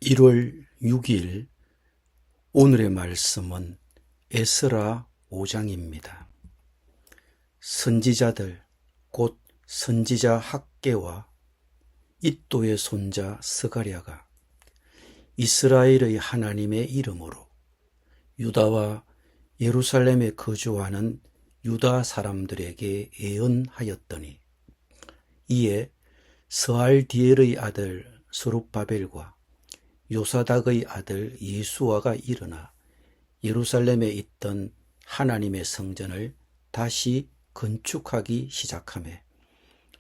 1월 6일 오늘의 말씀은 에스라 5장입니다. 선지자들 곧 선지자 학개와 id도의 손자 스가랴가 이스라엘의 하나님의 이름으로 유다와 예루살렘에 거주하는 유다 사람들에게 예언하였더니, 이에 스알디엘의 아들 스룹바벨과 요사닥의 아들 예수아가 일어나 예루살렘에 있던 하나님의 성전을 다시 건축하기 시작하며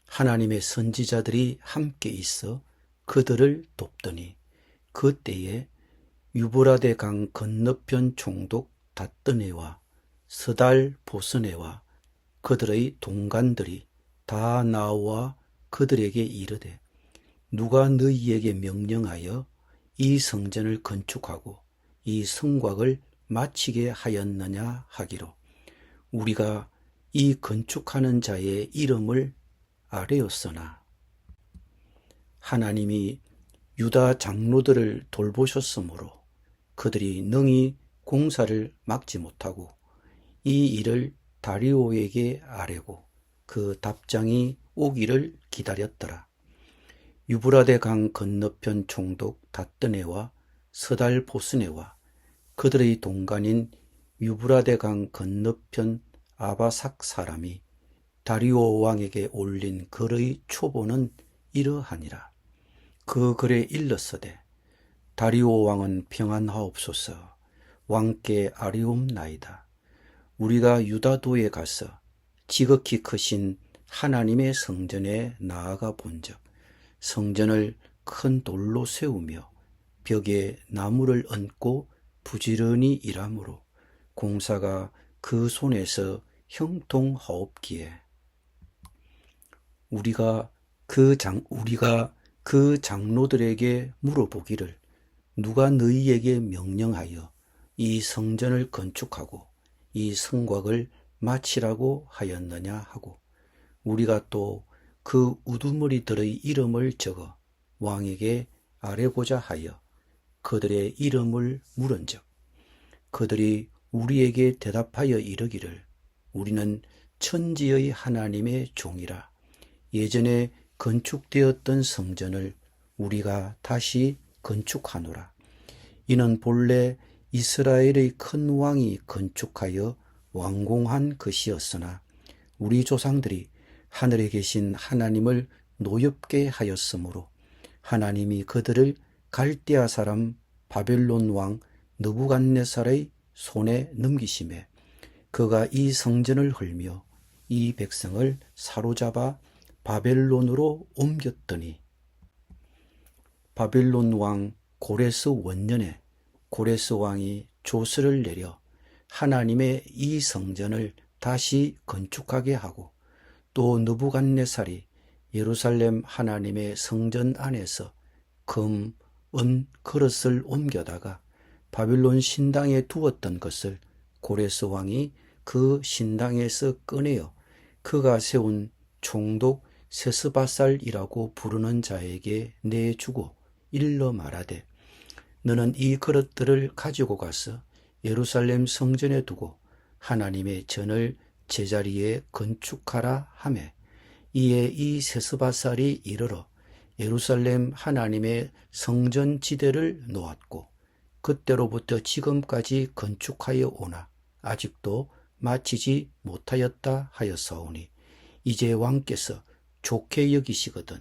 하나님의 선지자들이 함께 있어 그들을 돕더니, 그때에 유브라데 강 건너편 총독 닷드네와 스달 보스네와 그들의 동관들이 다 나와 그들에게 이르되, 누가 너희에게 명령하여 이 성전을 건축하고 이 성곽을 마치게 하였느냐 하기로, 우리가 이 건축하는 자의 이름을 아뢰었으나 하나님이 유다 장로들을 돌보셨으므로 그들이 능히 공사를 막지 못하고 이 일을 다리오에게 아뢰고 그 답장이 오기를 기다렸더라. 유브라데 강 건너편 총독 닷드네와 스달 보스네와 그들의 동관인 유브라데 강 건너편 아바삭 사람이 다리오 왕에게 올린 글의 초본은 이러하니라. 그 글에 일렀으되, 다리오 왕은 평안하옵소서. 왕께 아뢰옵나이다. 우리가 유다도에 가서 지극히 크신 하나님의 성전에 나아가 본즉 성전을 큰 돌로 세우며 벽에 나무를 얹고 부지런히 일하므로 공사가 그 손에서 형통하옵기에, 우리가 그 장로들에게 물어보기를, 누가 너희에게 명령하여 이 성전을 건축하고 이 성곽을 마치라고 하였느냐 하고, 우리가 또 그 우두머리들의 이름을 적어 왕에게 아뢰고자 하여 그들의 이름을 물은즉, 그들이 우리에게 대답하여 이르기를, 우리는 천지의 하나님의 종이라. 예전에 건축되었던 성전을 우리가 다시 건축하노라. 이는 본래 이스라엘의 큰 왕이 건축하여 완공한 것이었으나 우리 조상들이 하늘에 계신 하나님을 노엽게 하였으므로 하나님이 그들을 갈대아 사람 바벨론 왕 느부갓네살의 손에 넘기시매 그가 이 성전을 헐며 이 백성을 사로잡아 바벨론으로 옮겼더니, 바벨론 왕 고레스 원년에 고레스 왕이 조서를 내려 하나님의 이 성전을 다시 건축하게 하고, 또 느부갓네살이 예루살렘 하나님의 성전 안에서 금, 은, 그릇을 옮겨다가 바빌론 신당에 두었던 것을 고레스 왕이 그 신당에서 꺼내어 그가 세운 총독 세스바살이라고 부르는 자에게 내주고 일러 말하되, 너는 이 그릇들을 가지고 가서 예루살렘 성전에 두고 하나님의 전을 제자리에 건축하라 하매, 이에 이 세스바살이 이르러 예루살렘 하나님의 성전 지대를 놓았고 그때로부터 지금까지 건축하여 오나 아직도 마치지 못하였다 하였사오니, 이제 왕께서 좋게 여기시거든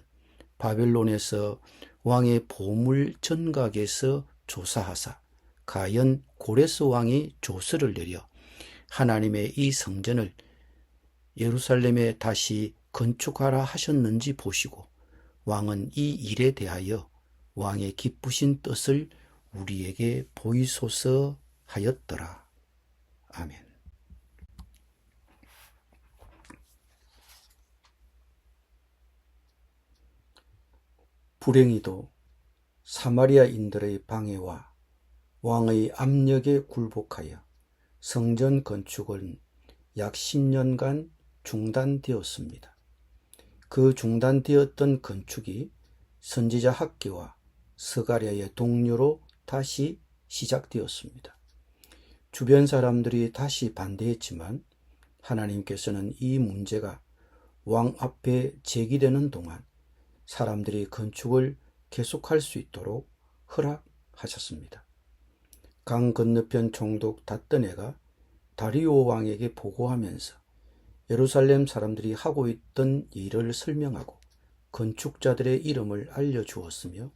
바벨론에서 왕의 보물 전각에서 조사하사 가연 고레스 왕이 조서를 내려 하나님의 이 성전을 예루살렘에 다시 건축하라 하셨는지 보시고 왕은 이 일에 대하여 왕의 기쁘신 뜻을 우리에게 보이소서 하였더라. 아멘. 불행히도 사마리아인들의 방해와 왕의 압력에 굴복하여 성전 건축은 약 10년간 중단되었습니다. 그 중단되었던 건축이 선지자 학개와 스가랴의 동료로 다시 시작되었습니다. 주변 사람들이 다시 반대했지만 하나님께서는 이 문제가 왕 앞에 제기되는 동안 사람들이 건축을 계속할 수 있도록 허락하셨습니다. 강 건너편 총독 닷드네가 다리오 왕에게 보고하면서 예루살렘 사람들이 하고 있던 일을 설명하고 건축자들의 이름을 알려주었으며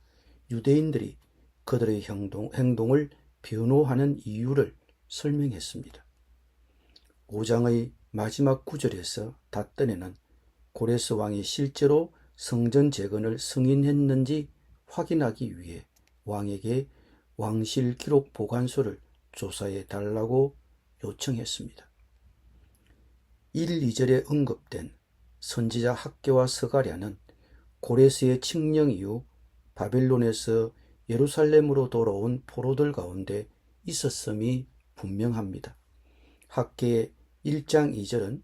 유대인들이 그들의 행동을 변호하는 이유를 설명했습니다. 5장의 마지막 구절에서 닷드네는 고레스 왕이 실제로 성전 재건을 승인했는지 확인하기 위해 왕에게 왕실 기록 보관소를 조사해 달라고 요청했습니다. 1, 2절에 언급된 선지자 학개와 스가랴는 고레스의 칙령 이후 바벨론에서 예루살렘으로 돌아온 포로들 가운데 있었음이 분명합니다. 학개의 1장 2절은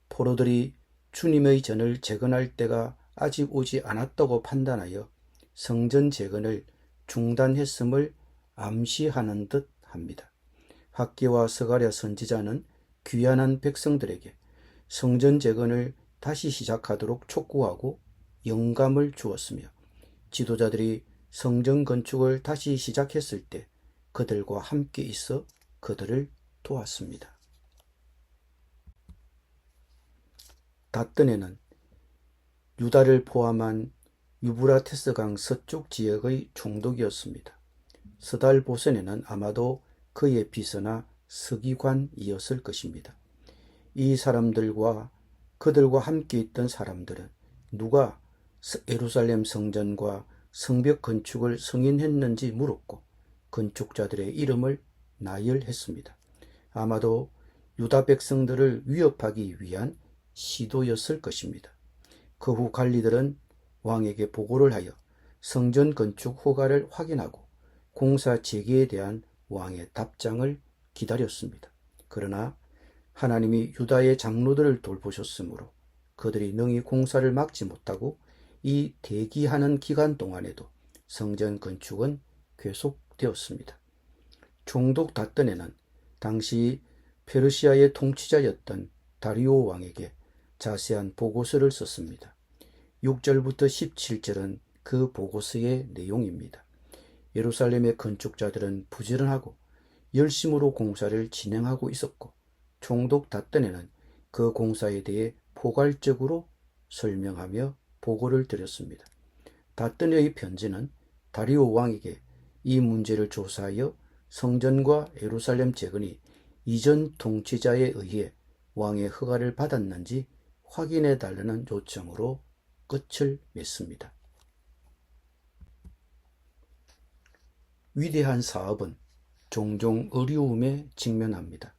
포로들이 주님의 전을 재건할 때가 아직 오지 않았다고 판단하여 성전 재건을 중단했음을 암시하는 듯 합니다. 학개와 스가랴 선지자는 귀환한 백성들에게 성전 재건을 다시 시작하도록 촉구하고 영감을 주었으며 지도자들이 성전 건축을 다시 시작했을 때 그들과 함께 있어 그들을 도왔습니다. 닷드네는 유다를 포함한 유브라테스강 서쪽 지역의 총독이었습니다. 스달보센에는 아마도 그의 비서나 서기관이었을 것입니다. 이 사람들과 그들과 함께 있던 사람들은 누가 예루살렘 성전과 성벽 건축을 승인했는지 물었고 건축자들의 이름을 나열했습니다. 아마도 유다 백성들을 위협하기 위한 시도였을 것입니다. 그 후 관리들은 왕에게 보고를 하여 성전 건축 허가를 확인하고 공사 재개에 대한 왕의 답장을 기다렸습니다. 그러나 하나님이 유다의 장로들을 돌보셨으므로 그들이 능히 공사를 막지 못하고 이 대기하는 기간 동안에도 성전 건축은 계속되었습니다. 총독 닷드네는 당시 페르시아의 통치자였던 다리오 왕에게 자세한 보고서를 썼습니다. 6절부터 17절은 그 보고서의 내용입니다. 예루살렘의 건축자들은 부지런하고 열심으로 공사를 진행하고 있었고 총독 닷드네는 그 공사에 대해 포괄적으로 설명하며 보고를 드렸습니다. 닷드네의 편지는 다리오 왕에게 이 문제를 조사하여 성전과 예루살렘 재건이 이전 통치자에 의해 왕의 허가를 받았는지 확인해 달라는 요청으로 끝을 맺습니다. 위대한 사업은 종종 어려움에 직면합니다.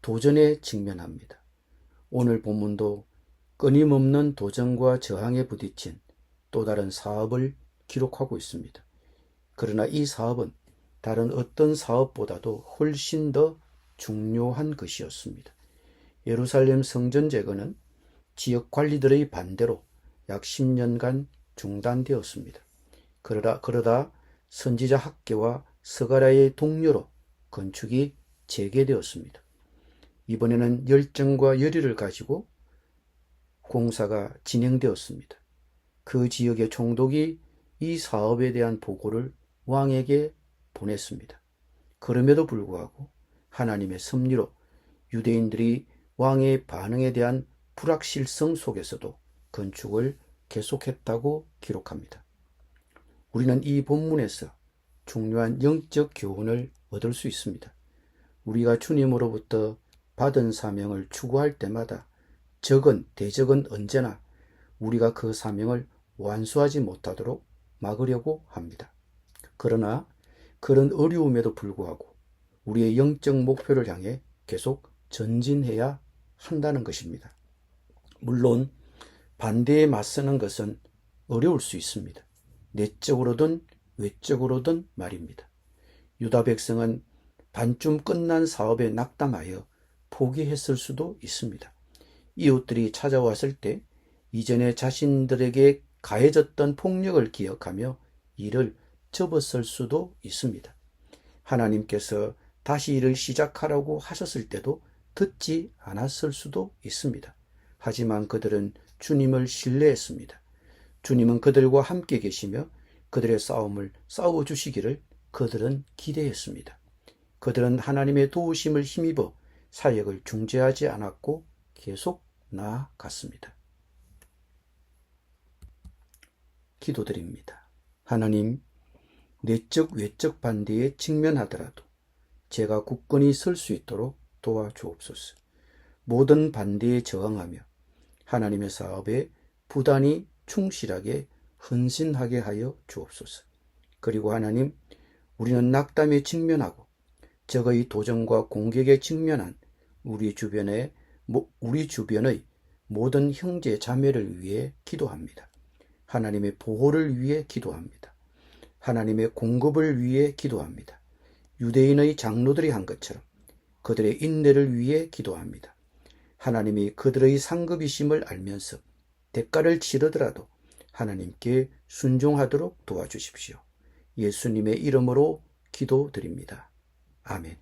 도전에 직면합니다. 오늘 본문도 끊임없는 도전과 저항에 부딪힌 또 다른 사업을 기록하고 있습니다. 그러나 이 사업은 다른 어떤 사업보다도 훨씬 더 중요한 것이었습니다. 예루살렘 성전 재건은 지역 관리들의 반대로 약 10년간 중단되었습니다. 그러다 선지자 학개와 스가랴의 동료로 건축이 재개되었습니다. 이번에는 열정과 열의를 가지고 공사가 진행되었습니다. 그 지역의 총독이 이 사업에 대한 보고를 왕에게 보냈습니다. 그럼에도 불구하고 하나님의 섭리로 유대인들이 왕의 반응에 대한 불확실성 속에서도 건축을 계속했다고 기록합니다. 우리는 이 본문에서 중요한 영적 교훈을 얻을 수 있습니다. 우리가 주님으로부터 받은 사명을 추구할 때마다 대적은 언제나 우리가 그 사명을 완수하지 못하도록 막으려고 합니다. 그러나 그런 어려움에도 불구하고 우리의 영적 목표를 향해 계속 전진해야 한다는 것입니다. 물론 반대에 맞서는 것은 어려울 수 있습니다. 내적으로든 외적으로든 말입니다. 유다 백성은 반쯤 끝난 사업에 낙담하여 포기했을 수도 있습니다. 이웃들이 찾아왔을 때 이전에 자신들에게 가해졌던 폭력을 기억하며 이를 접었을 수도 있습니다. 하나님께서 다시 일을 시작하라고 하셨을 때도 듣지 않았을 수도 있습니다. 하지만 그들은 주님을 신뢰했습니다. 주님은 그들과 함께 계시며 그들의 싸움을 싸워주시기를 그들은 기대했습니다. 그들은 하나님의 도우심을 힘입어 사역을 중지하지 않았고 계속 나아갔습니다. 기도드립니다. 하나님, 내적 외적 반대에 직면하더라도 제가 굳건히 설 수 있도록 도와주옵소서. 모든 반대에 저항하며 하나님의 사업에 부단히 충실하게 헌신하게 하여 주옵소서. 그리고 하나님, 우리는 낙담에 직면하고 적의 도전과 공격에 직면한 우리 주변의 모든 형제 자매를 위해 기도합니다. 하나님의 보호를 위해 기도합니다. 하나님의 공급을 위해 기도합니다. 유대인의 장로들이 한 것처럼 그들의 인내를 위해 기도합니다. 하나님이 그들의 상급이심을 알면서 대가를 치르더라도 하나님께 순종하도록 도와주십시오. 예수님의 이름으로 기도드립니다. 아멘.